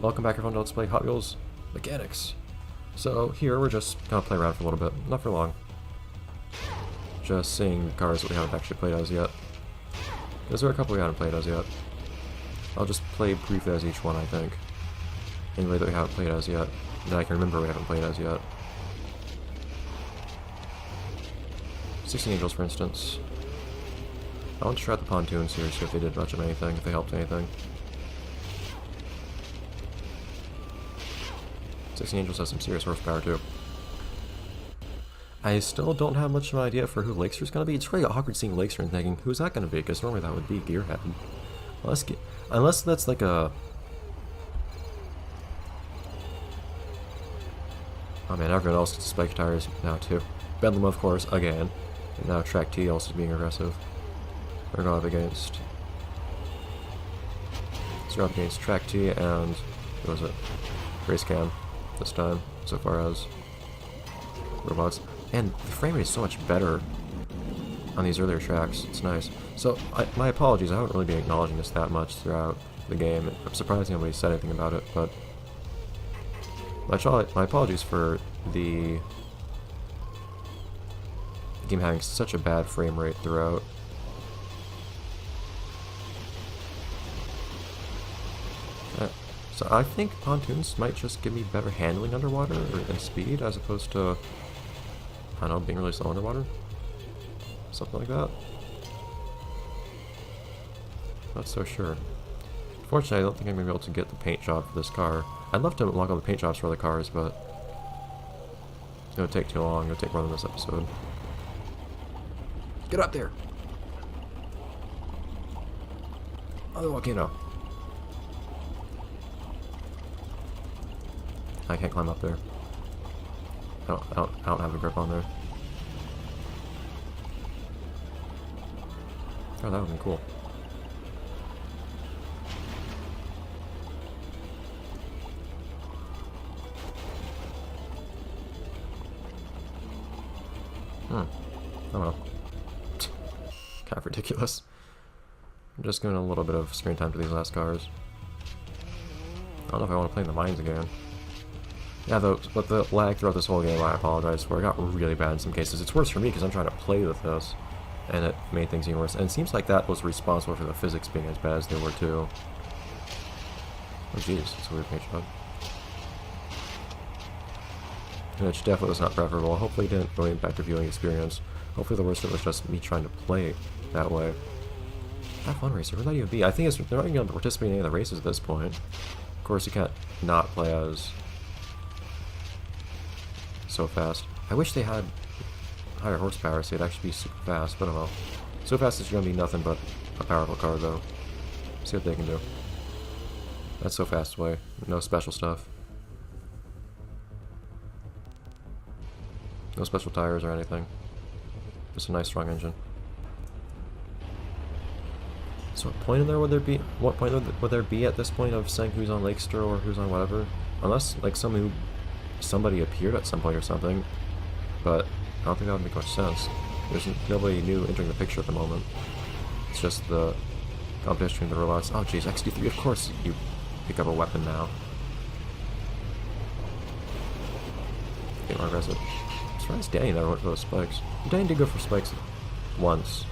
Welcome back everyone to Let's Play Hot Wheels MechaniX. So here we're just gonna play around for a little bit, not for long. Just seeing cars that we haven't actually played as yet. Because there are a couple we haven't played as yet. I'll just play briefly as each one, I think. Anyway that we haven't played as yet. That I can remember we haven't played as yet. 16 Angels, for instance. I want to try out the pontoons here, see if they did much of anything, if they helped anything. 16 Angels has some serious horsepower too. I still don't have much of an idea for who Lakester's gonna be. It's really awkward seeing Lakester and thinking, who's that gonna be? Because normally that would be Gearhead. Unless that's like a... Oh man, everyone else gets spike tires now too. Bedlam, of course, again. And now Track T also being aggressive. We're going up against... Let's go up against Track T and... What was it? Race Cam. This time, so far as robots. And the frame rate is so much better on these earlier tracks. It's nice. So, my apologies, I haven't really been acknowledging this that much throughout the game. I'm surprised nobody said anything about it, but my apologies for the game having such a bad frame rate throughout. So I think pontoons might just give me better handling underwater and speed as opposed to, I don't know, being really slow underwater. Something like that. Not so sure. Fortunately, I don't think I'm going to be able to get the paint job for this car. I'd love to unlock all the paint jobs for other cars, but it would take too long. It would take more than this episode. Get up there! Oh, the volcano. I can't climb up there. I don't have a grip on there. Oh, that would be cool. Oh well. Kind of ridiculous. I'm just giving a little bit of screen time to these last cars. I don't know if I want to play in the mines again. Yeah, but the lag throughout this whole game, I apologize for. It got really bad in some cases. It's worse for me because I'm trying to play with this, and it made things even worse. And it seems like that was responsible for the physics being as bad as they were too. Oh jeez, it's a weird paint job. Which definitely was not preferable. Hopefully it didn't really impact the viewing experience. Hopefully the worst of it was just me trying to play that way. F1 racer, where'd that even be? I think they're not even going to participate in any of the races at this point. Of course, you can't not play as so fast. I wish they had higher horsepower so it'd actually be super fast, but I don't know. So fast it's going to be nothing but a powerful car though. See what they can do. That's so fast way. No special stuff. No special tires or anything. Just a nice strong engine. So what point in there would there be? What point would there be at this point of saying who's on Lakester or who's on whatever? Unless like somebody appeared at some point or something, but I don't think that would make much sense. There's nobody new entering the picture at the moment. It's just the competition between the robots. Oh jeez, XD3, of course you pick up a weapon now. Get more aggressive. I'm surprised Danny never went for those spikes. Danny did go for spikes once.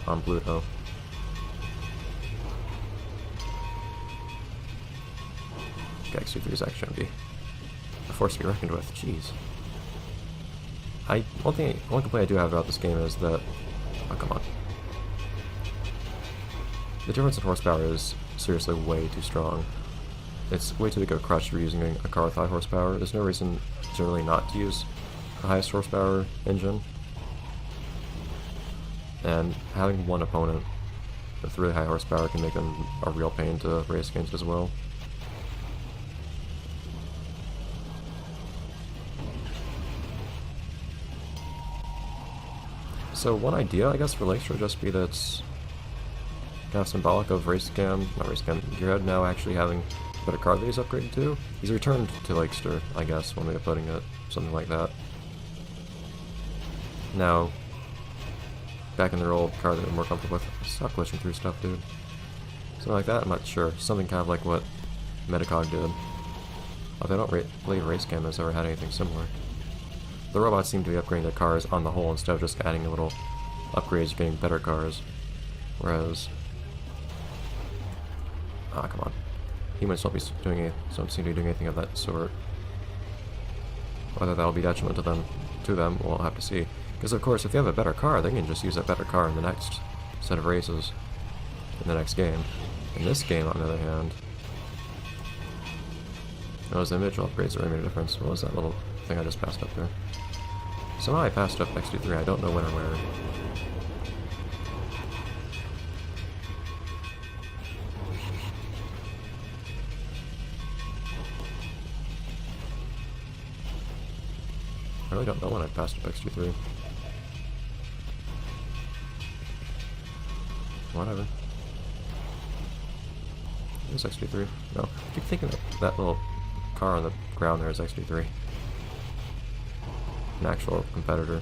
On Pluto. Okay, XD3 is actually going to be a force to be reckoned with. Jeez. One complaint I do have about this game is that... Oh, come on. The difference in horsepower is seriously way too strong. It's way too big of a crutch for using a car with high horsepower. There's no reason generally not to use the highest horsepower engine. And having one opponent with really high horsepower can make them a real pain to race against as well. So one idea, I guess, for Lakester would just be that it's kind of symbolic of Gearhead now actually having a better car that he's upgraded to. He's returned to Lakester, I guess, one way of putting it, something like that. Now, back in their old car that they're more comfortable with. Stop glitching through stuff, dude. Something like that, I'm not sure. Something kind of like what Metacog did. Although I don't believe Race Cam has ever had anything similar. The robots seem to be upgrading their cars on the whole instead of just adding a little upgrades, getting better cars. Whereas, come on, humans don't seem to be doing anything of that sort. Whether that'll be detriment to them, we'll have to see. Because of course, if they have a better car, they can just use that better car in the next set of races, in the next game. In this game, on the other hand, those individual upgrades really made a difference. What was that little thing I just passed up there? Somehow I passed up XD3, I don't know when or where. I really don't know when I passed up XD3. Whatever. It was XD3. No, I keep thinking that little car on the ground there is XD3. An actual competitor.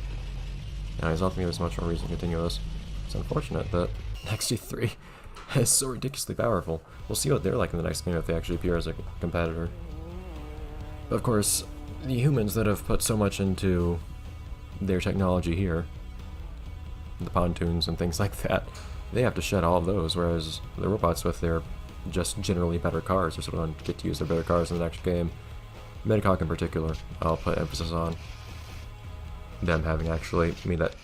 And I don't think there's much more reason to continue this. It's unfortunate that XD3 is so ridiculously powerful. We'll see what they're like in the next game if they actually appear as a competitor. But of course, the humans that have put so much into their technology here, the pontoons and things like that, they have to shed all of those, whereas the robots with their just generally better cars are sort of get to use their better cars in the next game. Metacog in particular, I'll put emphasis on them having actually made that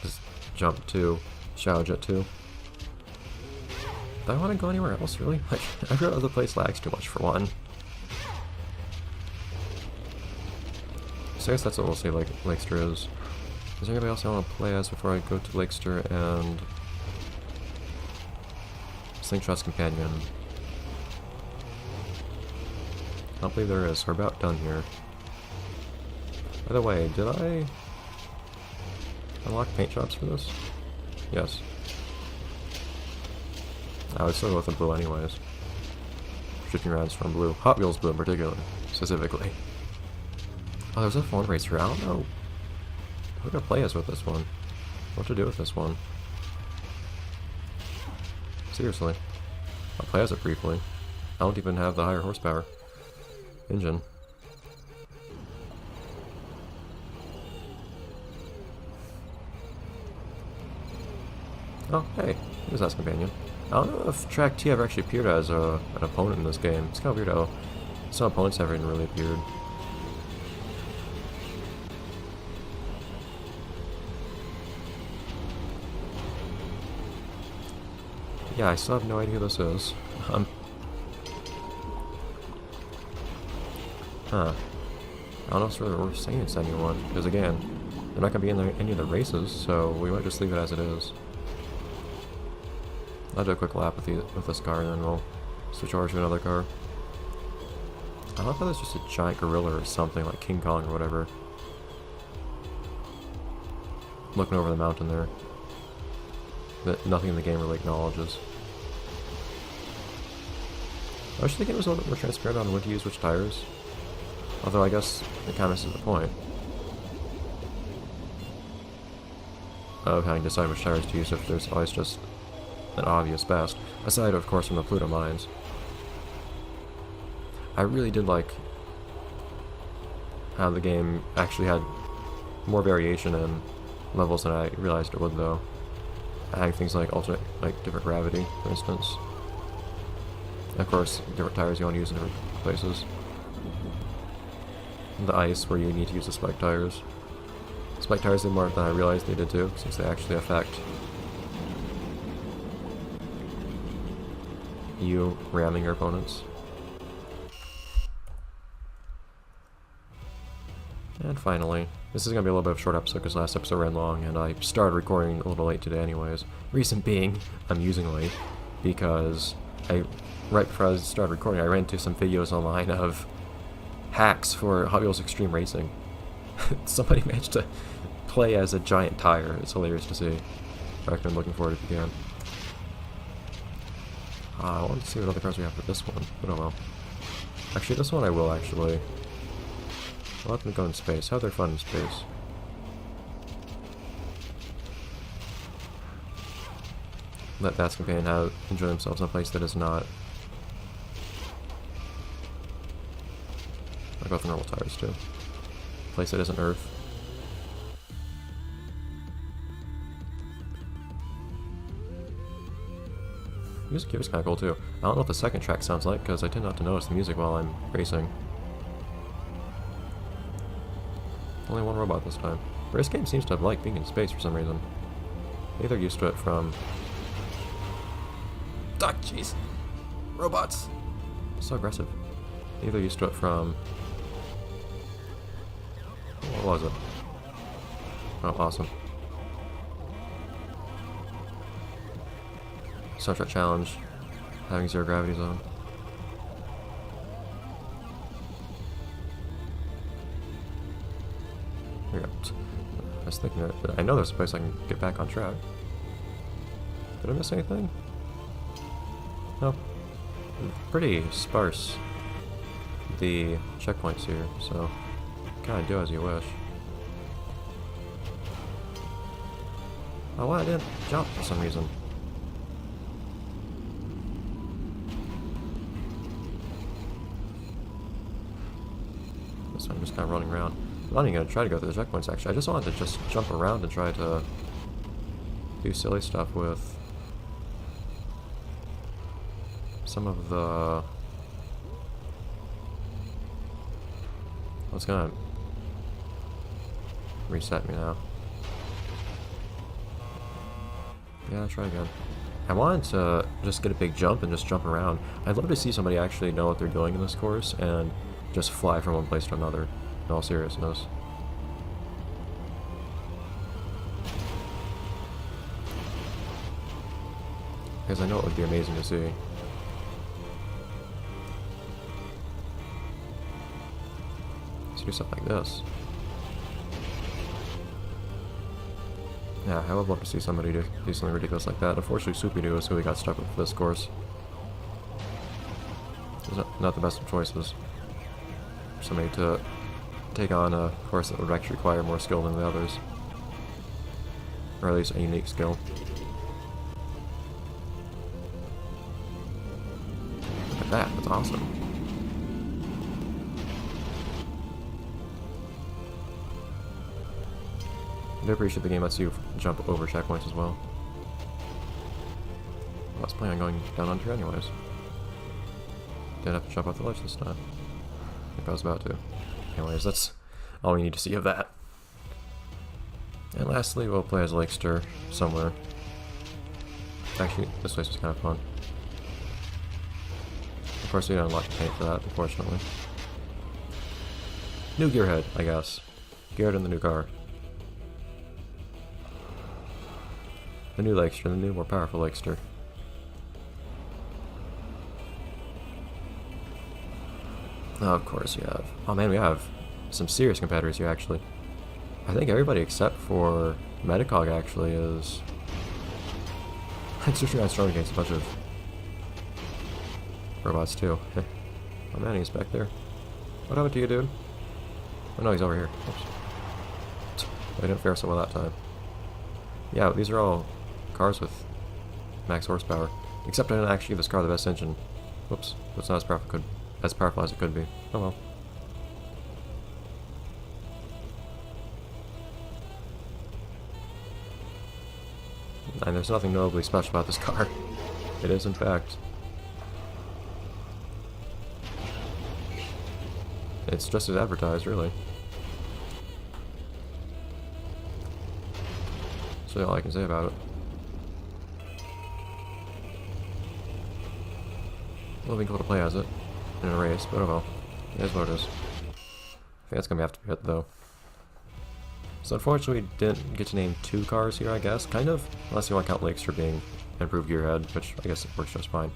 jump to Shadow Jet 2. Do I want to go anywhere else, really? Like, I feel the place lags too much for one. So I guess that's what we'll see like Lakester is. Is there anybody else I want to play as before I go to Lakester and Slingshot's Companion? I don't believe there is. We're about done here. By the way, did I unlock paint jobs for this? Yes. I would still go with the blue anyways. Shifting rounds from blue. Hot Wheels blue in particular, specifically. Oh, there's a phone racer. I don't know who to play as with this one. What to do with this one. Seriously. I'll play as it briefly. I don't even have the higher horsepower engine. Oh, hey, here's that companion. I don't know if Track T ever actually appeared as an opponent in this game. It's kind of weird how some opponents never even really appeared. Yeah, I still have no idea who this is. Huh. I don't know if we're saying it's anyone, because again, they're not going to be in any of the races, so we might just leave it as it is. I'll do a quick lap with this car, and then we'll switch over to another car. I love how there's just a giant gorilla or something, like King Kong or whatever, looking over the mountain there, that nothing in the game really acknowledges. I was thinking it was a little bit more transparent on when to use which tires. Although I guess it kind of misses the point of having to decide which tires to use if there's always just an obvious best. Aside, of course, from the Pluto mines. I really did like how the game actually had more variation in levels than I realized it would, though. Adding things like alternate, like different gravity, for instance. And of course, different tires you want to use in different places. The ice, where you need to use the spike tires. Spike tires did more than I realized they did too, since they actually affect you ramming your opponents. And finally, this is going to be a little bit of a short episode because last episode ran long and I started recording a little late today anyways. Reason being, I'm using late because right before I started recording I ran into some videos online of hacks for Hot Wheels Extreme Racing. Somebody managed to play as a giant tire. It's hilarious to see. In fact, I'm looking forward to it again. I want to see what other cars we have for this one, but oh well. Actually, this one I will actually. I'll let them go in space. Have their fun in space. Let Bass Companion enjoy themselves in a place that is not They're both normal tires too. Place that isn't Earth. Music here is kind of cool too. I don't know what the second track sounds like because I tend not to notice the music while I'm racing. Only one robot this time. Race game seems to have liked being in space for some reason. Maybe they're used to it from... Ah, jeez! Robots! So aggressive. Maybe they're used to it from... What was it? Oh, awesome. Star Trek Challenge. Having zero gravity zone. Here we go. I was thinking that I know there's a place I can get back on track. Did I miss anything? No. Pretty sparse, the checkpoints here, so kind of do as you wish. Oh, well, I didn't jump for some reason. So I'm just kind of running around. I'm not even going to try to go through the checkpoints, actually. I just wanted to just jump around and try to do silly stuff with some of the... It's gonna reset me now. Yeah, try again. I wanted to just get a big jump and just jump around. I'd love to see somebody actually know what they're doing in this course and just fly from one place to another, in all seriousness. Because I know it would be amazing to see. Let's do stuff like this. Yeah, I would love to see somebody do something ridiculous like that. Unfortunately, Soupy-Doo is who we got stuck with for this course. It's not the best of choices. For somebody to take on a course that would actually require more skill than the others. Or at least a unique skill. Look at that, that's awesome. I do appreciate the game lets you jump over checkpoints as well. I was planning on going down under anyways. Didn't have to jump off the ledge this time. I think I was about to. Anyways, that's all we need to see of that. And lastly, we'll play as Lakester somewhere. Actually, this place was kind of fun. Of course, we don't unlock the paint for that, unfortunately. New gearhead, I guess. Geared in the new car. The new Lakester, the new, more powerful Lakester. Oh, of course we have. Oh man, we have some serious competitors here, actually. I think everybody except for Metacog actually is... It's just strong against a bunch of robots too. Oh man, he's back there. What happened to you, dude? Oh no, he's over here. Oops. I didn't fare so well that time. Yeah, these are all cars with max horsepower. Except I didn't actually give this car the best engine. Whoops. It's not as powerful as it could be. Oh well. And there's nothing notably special about this car. It is, in fact. It's just as advertised, really. That's really all I can say about it. Well, it'd be cool to play as it in a race, but oh well. It is what it is. I think that's gonna have to be it, though. So unfortunately, we didn't get to name two cars here, I guess. Kind of. Unless you want to count Lakester being an improved gearhead, which I guess it works just fine.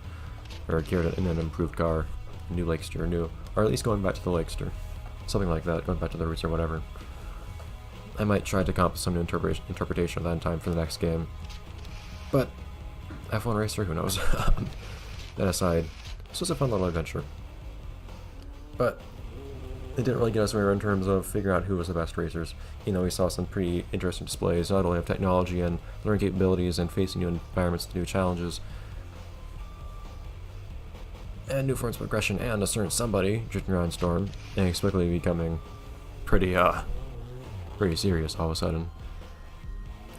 Or geared in an improved car. New Lakester, new. Or at least going back to the Lakester. Something like that, going back to the roots or whatever. I might try to come up with some new interpretation of that in time for the next game. But, F1 Racer, who knows? That aside, this was a fun little adventure. But, it didn't really get us anywhere in terms of figuring out who was the best racers. You know, we saw some pretty interesting displays, not only of technology and learning capabilities and facing new environments to new challenges. and new forms of aggression, and a certain somebody drifting around Storm, inexplicably becoming pretty serious all of a sudden,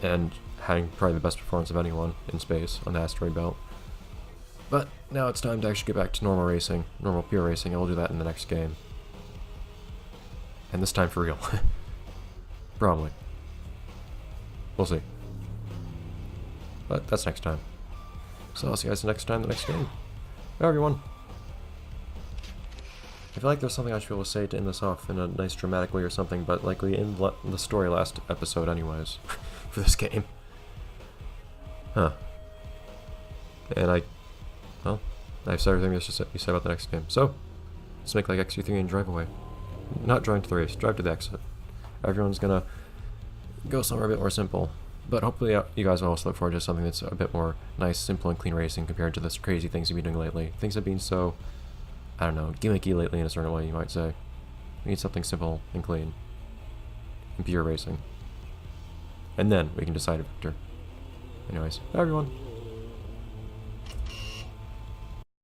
and having probably the best performance of anyone in space on the asteroid belt. But now it's time to actually get back to normal racing, normal pure racing, and we'll do that in the next game. And this time for real. Probably. We'll see. But that's next time. So I'll see you guys next time, the next game. Bye everyone. I feel like there's something I should be able to say to end this off in a nice dramatic way or something, but like we ended the story last episode anyways, for this game. Huh. And I have said everything there's to be said about the next game. So, let's make like X3 and drive away. Not drive to the race, drive to the exit. Everyone's gonna go somewhere a bit more simple. But hopefully you guys will also look forward to something that's a bit more nice, simple, and clean racing compared to this crazy things you've been doing lately. Things have been so, I don't know, gimmicky lately in a certain way, you might say. We need something simple and clean. And pure racing. And then we can decide a victor. Anyways, bye everyone.